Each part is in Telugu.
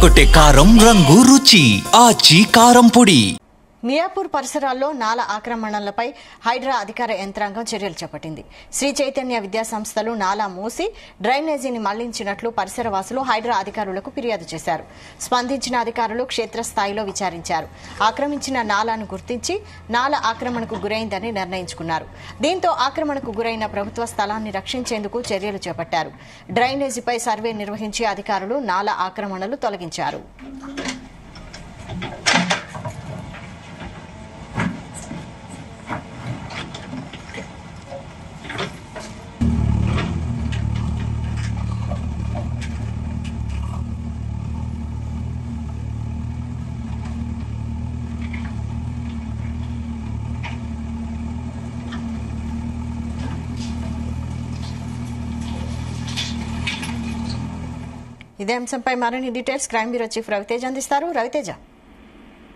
అదరగొట్టే కారం రంగు రుచి ఆచి కారం పొడి. మియాపూర్ పరిసరాల్లో నాల ఆక్రమణలపై హైడ్రా అధికార యంత్రాంగం చర్యలు చేపట్టింది. శ్రీ చైతన్య విద్యా సంస్థలు నాలా మూసి డ్రైనేజీని మళ్లించినట్లు పరిసరవాసులు హైడ్రా అధికారులకు ఫిర్యాదు చేశారు. స్పందించిన అధికారులు క్షేత్రస్థాయిలో విచారించారు. ఆక్రమించిన నాలాను గుర్తించి నాల ఆక్రమణకు గురైందని నిర్ణయించుకున్నారు. దీంతో ఆక్రమణకు గురైన ప్రభుత్వ స్థలాన్ని రక్షించేందుకు చర్యలు చేపట్టారు. డ్రైనేజీపై సర్వే నిర్వహించి అధికారులు నాల ఆక్రమణలు తొలగించారు. ఇదే అంశంపై మరిన్ని details crime bureau chief Raviteja అందిస్తారు. రవితేజ,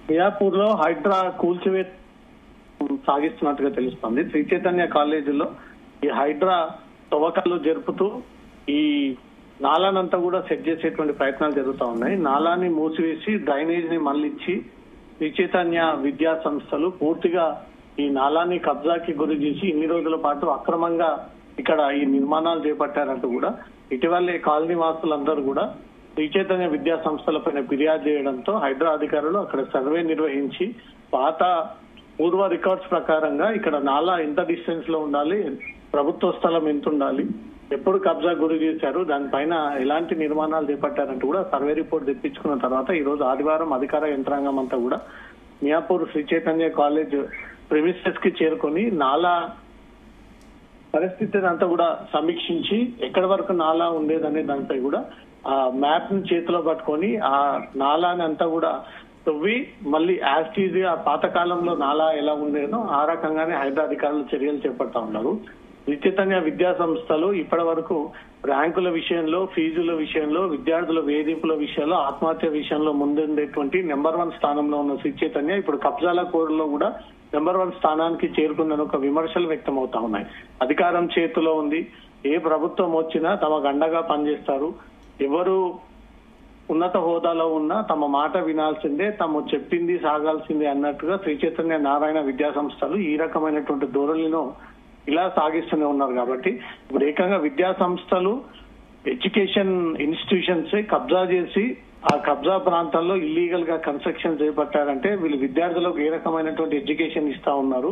మియాపూర్ లో హైడ్రా కూల్చివేత సాగిస్తున్నట్టుగా తెలుస్తోంది. శ్రీ చైతన్య కాలేజీలో ఈ హైడ్రా తవ్వకాలు జరుపుతూ ఈ నాలానంతా కూడా సెట్ చేసేటువంటి ప్రయత్నాలు జరుగుతూ ఉన్నాయి. నాలాని మూసివేసి డ్రైనేజ్ ని మళ్లించి శ్రీ చైతన్య విద్యా సంస్థలు పూర్తిగా ఈ నాలాని కబ్జాకి గురి చేసి ఇన్ని రోజుల పాటు అక్రమంగా ఇక్కడ ఈ నిర్మాణాలు చేపట్టారంటూ కూడా ఇటీవలే కాలనీ వాసులందరూ కూడా శ్రీ చైతన్య విద్యా సంస్థలపైన ఫిర్యాదు చేయడంతో హైడ్రా అధికారులు అక్కడ సర్వే నిర్వహించి పాత పూర్వ రికార్డ్స్ ప్రకారంగా ఇక్కడ నాలా ఎంత డిస్టెన్స్ లో ఉండాలి, ప్రభుత్వ స్థలం ఎంత ఉండాలి, ఎప్పుడు కబ్జా గురి చేశారు, దానిపైన ఎలాంటి నిర్మాణాలు చేపట్టారంటూ కూడా సర్వే రిపోర్ట్ తెప్పించుకున్న తర్వాత ఈ రోజు ఆదివారం అధికార యంత్రాంగం అంతా కూడా మియాపూర్ శ్రీ చైతన్య కాలేజ్ ప్రిమిసెస్ కి చేరుకొని నాలా పరిస్థితిని అంతా కూడా సమీక్షించి ఎక్కడి వరకు నాలా ఉండేదనే దానిపై కూడా ఆ మ్యాప్ ని చేతిలో పట్టుకొని ఆ నాలాని అంతా కూడా తవ్వి మళ్ళీ యాస్టీజ్ ఆ పాతకాలంలో నాలా ఎలా ఉండేదో ఆ రకంగానే హైడ్రా అధికారులు చర్యలు చేపడతా ఉన్నారు. చైతన్య విద్యా సంస్థలు ఇప్పటి వరకు ర్యాంకుల విషయంలో, ఫీజుల విషయంలో, విద్యార్థుల వేధింపుల విషయంలో, ఆత్మహత్య విషయంలో ముందుండేటువంటి నెంబర్ 1 స్థానంలో ఉన్న శ్రీ చైతన్య ఇప్పుడు కబ్జాల కోరులో కూడా నెంబర్ 1 స్థానానికి చేరుకుందని ఒక విమర్శలు వ్యక్తం అవుతా ఉన్నాయి. అధికారం చేతిలో ఉంది, ఏ ప్రభుత్వం వచ్చినా తమకు అండగా పనిచేస్తారు, ఎవరు ఉన్నత హోదాలో ఉన్నా తమ మాట వినాల్సిందే, తాము చెప్పింది సాగాల్సిందే అన్నట్టుగా శ్రీ చైతన్య నారాయణ విద్యా సంస్థలు ఈ రకమైనటువంటి ధోరణిలో ఇలా సాగిస్తూనే ఉన్నారు. కాబట్టి ఇప్పుడు ఏకంగా విద్యా సంస్థలు ఎడ్యుకేషన్ ఇన్స్టిట్యూషన్స్ కబ్జా చేసి ఆ కబ్జా ప్రాంతాల్లో ఇల్లీగల్ గా కన్స్ట్రక్షన్ చేపట్టారంటే వీళ్ళు విద్యార్థులకు ఏ రకమైనటువంటి ఎడ్యుకేషన్ ఇస్తా ఉన్నారు,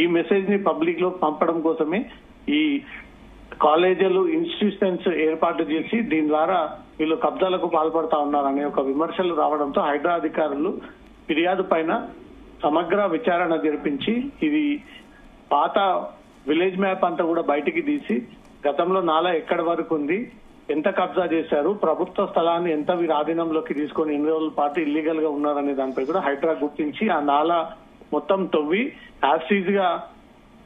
ఈ మెసేజ్ ని పబ్లిక్ లో పంపడం కోసమే ఈ కాలేజీలు ఇన్స్టిట్యూషన్స్ ఏర్పాటు చేసి దీని ద్వారా వీళ్ళు కబ్జాలకు పాల్పడతా ఉన్నారు అనే ఒక విమర్శలు రావడంతో హైడ్రా అధికారులు ఫిర్యాదు పైన సమగ్ర విచారణ జరిపించి ఇది పాత విలేజ్ మ్యాప్ అంతా కూడా బయటికి తీసి గతంలో నాలా ఎక్కడి వరకు ఉంది, ఎంత కబ్జా చేశారు, ప్రభుత్వ స్థలాన్ని ఎంత వీరి ఆధీనంలోకి తీసుకొని ఎన్ని రోజుల పాటు ఇల్లీగల్ గా ఉన్నారనే దానిపై కూడా హైడ్రా గుర్తించి ఆ నాలా మొత్తం తవ్వి యాసిడ్ గా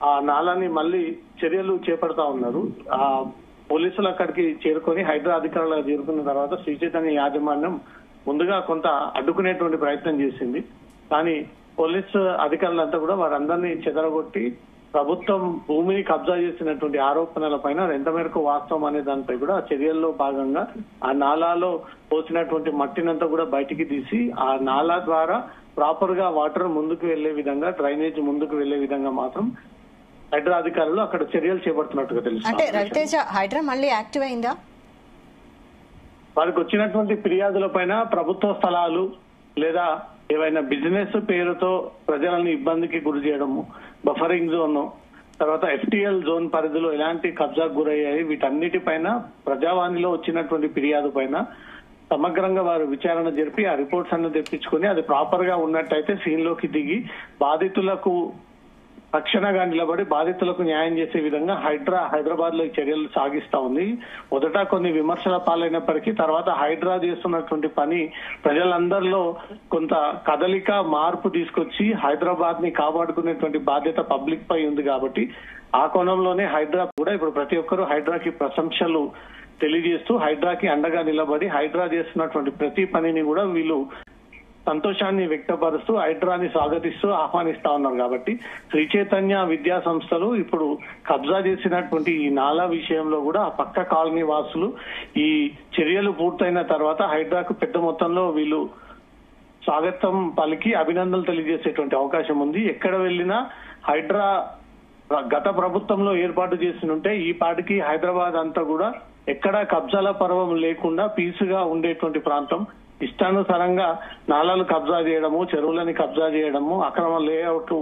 ఆ నాలాని మళ్ళీ చర్యలు చేపడతా ఉన్నారు. ఆ పోలీసులు అక్కడికి చేరుకొని హైడ్రా అధికారులకు చేరుకున్న తర్వాత శ్రీ చైతన్య యాజమాన్యం ముందుగా కొంత అడ్డుకునేటువంటి ప్రయత్నం చేసింది. కానీ పోలీసు అధికారులంతా కూడా వారందరినీ చెదరగొట్టి ప్రభుత్వం భూమిని కబ్జా చేసినటువంటి ఆరోపణల పైన ఎంత మేరకు వాస్తవం అనే దానిపై కూడా చర్యల్లో భాగంగా ఆ నాలాలో పోసినటువంటి మట్టినంతా కూడా బయటికి తీసి ఆ నాలా ద్వారా ప్రాపర్ గా వాటర్ ముందుకు వెళ్లే విధంగా, డ్రైనేజ్ ముందుకు వెళ్లే విధంగా మాత్రం హైడ్రా అధికారులు అక్కడ చర్యలు చేపడుతున్నట్టుగా తెలుసు. అంటే రవితేజ, హైడ్రా మళ్ళీ యాక్టివ్ అయిందా? వారికి వచ్చినటువంటి ఫిర్యాదుల పైన ప్రభుత్వ స్థలాలు లేదా ఏవైనా బిజినెస్ పేరుతో ప్రజలను ఇబ్బందికి గురి చేయడము, బఫరింగ్ జోన్, తర్వాత ఎఫ్టీఎల్ జోన్ పరిధిలో ఎలాంటి కబ్జాకు గురయ్యాయి, వీటన్నిటిపైన ప్రజావాణిలో వచ్చినటువంటి ఫిర్యాదు పైన సమగ్రంగా వారు విచారణ జరిపి ఆ రిపోర్ట్స్ అన్ని తెప్పించుకొని అది ప్రాపర్ గా ఉన్నట్టయితే సీన్ లోకి దిగి బాధితులకు రక్షణగా నిలబడి బాధితులకు న్యాయం చేసే విధంగా హైదరాబాద్ లో చర్యలు సాగిస్తా ఉంది. మొదట కొన్ని విమర్శల పాలైనప్పటికీ తర్వాత హైడ్రా చేస్తున్నటువంటి పని ప్రజలందరిలో కొంత కదలిక, మార్పు తీసుకొచ్చి హైదరాబాద్ ని కాపాడుకునేటువంటి బాధ్యత పబ్లిక్ పై ఉంది. కాబట్టి ఆ కోణంలోనే హైడ్రా కూడా ఇప్పుడు ప్రతి ఒక్కరూ హైడ్రాకి ప్రశంసలు తెలియజేస్తూ హైడ్రాకి అండగా నిలబడి హైడ్రా చేస్తున్నటువంటి ప్రతి పనిని కూడా వీళ్ళు సంతోషాన్ని వ్యక్తపరుస్తూ హైడ్రాని స్వాగతిస్తూ ఆహ్వానిస్తా ఉన్నారు. కాబట్టి శ్రీ చైతన్య విద్యా సంస్థలు ఇప్పుడు కబ్జా చేసినటువంటి ఈ నాలా విషయంలో కూడా ఆ పక్క కాలనీ వాసులు ఈ చర్యలు పూర్తయిన తర్వాత హైడ్రాకు పెద్ద మొత్తంలో వీళ్ళు స్వాగతం పలికి అభినందనలు తెలియజేసేటువంటి అవకాశం ఉంది. ఎక్కడ వెళ్ళినా హైడ్రా గత ప్రభుత్వంలో ఏర్పాటు చేసినుంటే ఈ పాటికి హైదరాబాద్ అంతా కూడా ఎక్కడా కబ్జాల పర్వం లేకుండా పీసుగా ఉండేటువంటి ప్రాంతం. ఇష్టానుసారంగా నాలాలు కబ్జా చేయడము, చెరువులని కబ్జా చేయడము, అక్రమ లేఅవుట్,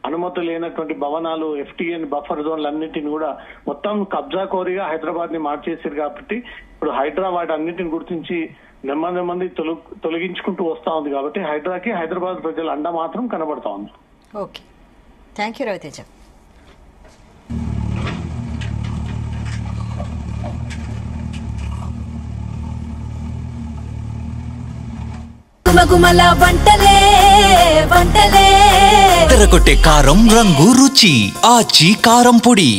అనుమతి లేనటువంటి భవనాలు, ఎఫ్టీఎన్ బఫర్ జోన్లన్నింటిని కూడా మొత్తం కబ్జా కోరిగా హైదరాబాద్ ని మార్చేసారు. కాబట్టి ఇప్పుడు హైడ్రా వాటి అన్నింటిని గుర్తించి నెమ్మది తొలగించుకుంటూ వస్తా ఉంది. కాబట్టి హైడ్రాకి హైదరాబాద్ ప్రజల అండ మాత్రం కనబడతా ఉంది. Okay, thank you Raviteja. గుమగుమల వంటలే వంటలే తెరకొట్టే కారం రంగు రుచి ఆచి కారం పొడి.